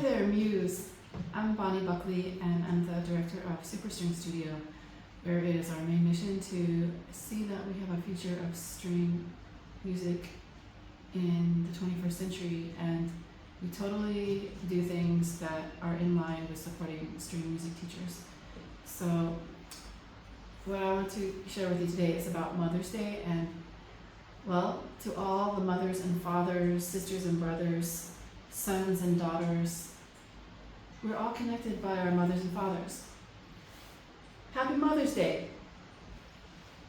there, Muse. I'm Bonnie Buckley, and I'm the director of Super String Studio, where it is our main mission to see that we have a future of string music in the 21st century, and we totally do things that are in line with supporting string music teachers. So what I want to share with you today is about Mother's Day, and well, to all the mothers and fathers, sisters and brothers, sons and daughters, we're all connected by our mothers and fathers. Happy Mother's Day!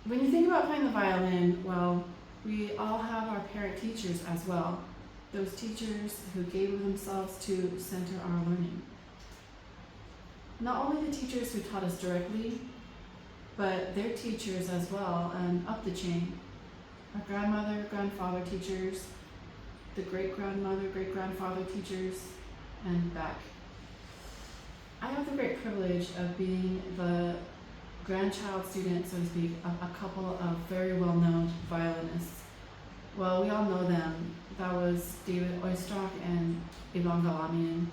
When you think about playing the violin, well, we all have our parent teachers as well. Those teachers who gave themselves to center our learning. Not only the teachers who taught us directly, but their teachers as well, and up the chain. Our grandmother, grandfather teachers, the great-grandmother, great-grandfather teachers, and back. I have the great privilege of being the grandchild student, so to speak, of a couple of very well-known violinists. Well, we all know them. That was David Oistrakh and Ivan Galamian,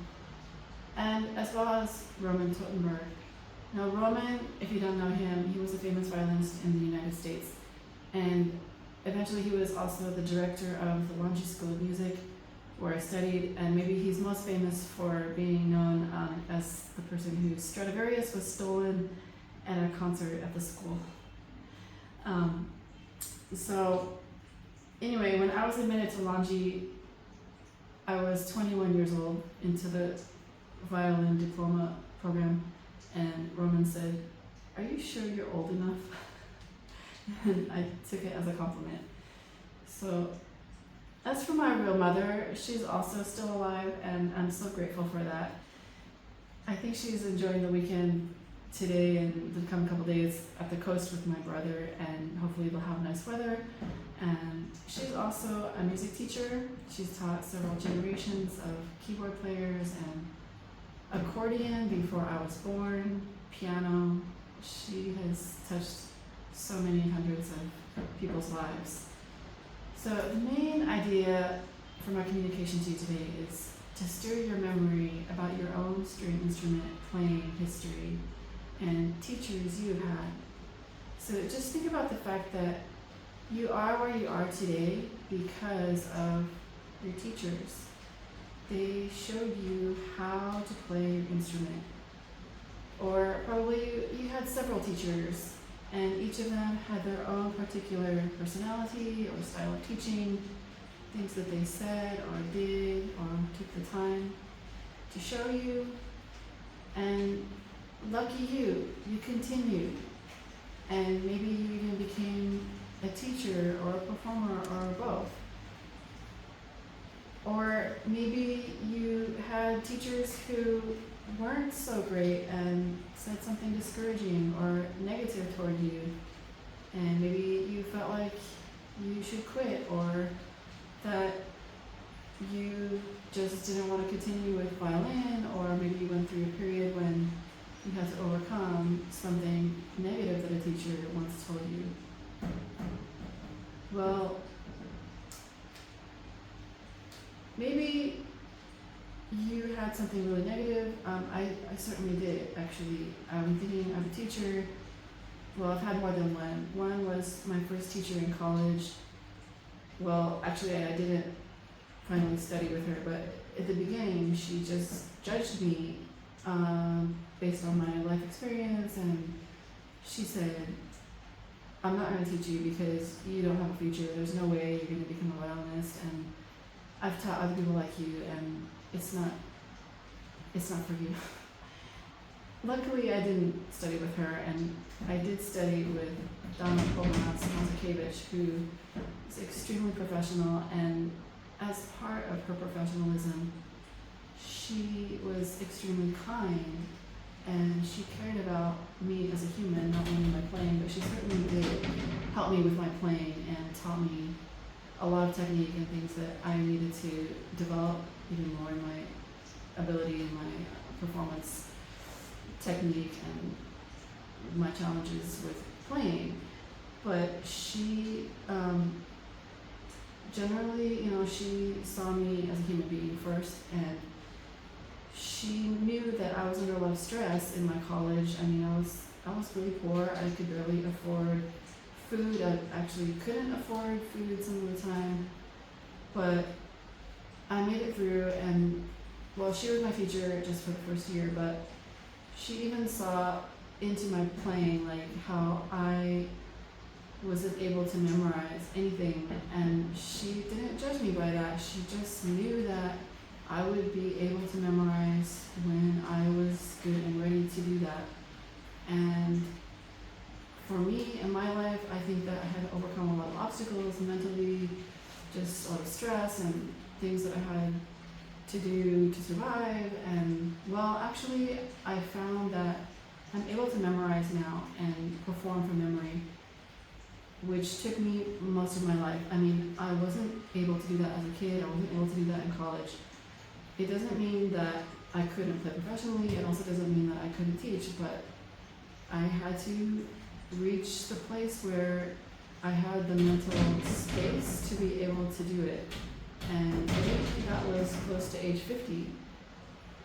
and as well as Roman Tottenberg. Now, Roman, if you don't know him, he was a famous violinist in the United States, and eventually he was also the director of the Longy School of Music, where I studied, and maybe he's most famous for being known as the person whose Stradivarius was stolen at a concert at the school. So anyway, when I was admitted to Longy, I was 21 years old into the violin diploma program, and Roman said, "Are you sure you're old enough?" And I took it as a compliment. So as for my real mother, she's also still alive, and I'm so grateful for that. I think she's enjoying the weekend today and the coming couple days at the coast with my brother, and hopefully they'll have nice weather. And she's also a music teacher. She's taught several generations of keyboard players and accordion before I was born, piano. She has touched so many hundreds of people's lives. So the main idea for my communication to you today is to stir your memory about your own string instrument playing history and teachers you've had. So just think about the fact that you are where you are today because of your teachers. They showed you how to play your instrument. Or probably you had several teachers, and each of them had their own particular personality or style of teaching, things that they said or did or took the time to show you. And lucky you continued. And maybe you even became a teacher or a performer or both. Or maybe you had teachers who weren't so great and said something discouraging or negative toward you, and maybe you felt like you should quit, or that you just didn't want to continue with violin, or maybe you went through a period when you had to overcome something negative that a teacher once told you. Well, maybe you had something really negative. I certainly did, actually. I'm thinking of a teacher. Well, I've had more than one. One was my first teacher in college. Well, actually, I didn't finally study with her, but at the beginning, she just judged me based on my life experience, and she said, "I'm not going to teach you because you don't have a future. There's no way you're going to become a violinist, and I've taught other people like you, and it's not for you." Luckily, I didn't study with her, and I did study with Donna Polonaz-Mazurkiewicz, who is extremely professional, and as part of her professionalism, she was extremely kind, and she cared about me as a human, not only my playing, but she certainly did help me with my playing and taught me a lot of technique and things that I needed to develop even more in my ability and my performance technique and my challenges with playing. But she generally, she saw me as a human being first, and she knew that I was under a lot of stress in my college. I mean, I was really poor. I could barely afford food. I actually couldn't afford food some of the time, but I made it through. And well, she was my teacher just for the first year, but she even saw into my playing, like how I wasn't able to memorize anything, and she didn't judge me by that. She just knew that I would be able to memorize when I was good and ready to do that. And for me in my life, I think that I had to overcome a lot of obstacles mentally, just a lot of stress and things that I had to do to survive. And well, actually, I found that I'm able to memorize now and perform from memory, which took me most of my life. I mean, I wasn't able to do that as a kid. I wasn't able to do that in college. It doesn't mean that I couldn't play professionally. It also doesn't mean that I couldn't teach, but I had to reach the place where I had the mental space to be able to do it. And I think that was close to age 50.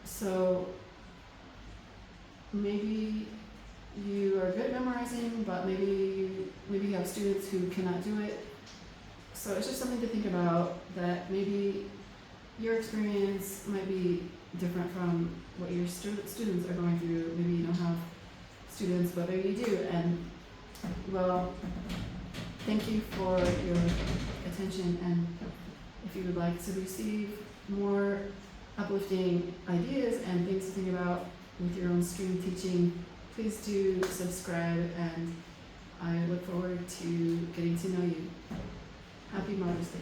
So maybe you are good at memorizing, but maybe you have students who cannot do it. So it's just something to think about, that maybe your experience might be different from what your students are going through. Maybe you don't have students, but maybe you do. And well, thank you for your attention, and if you would like to receive more uplifting ideas and things to think about with your own stream teaching, please do subscribe, and I look forward to getting to know you. Happy Mother's Day.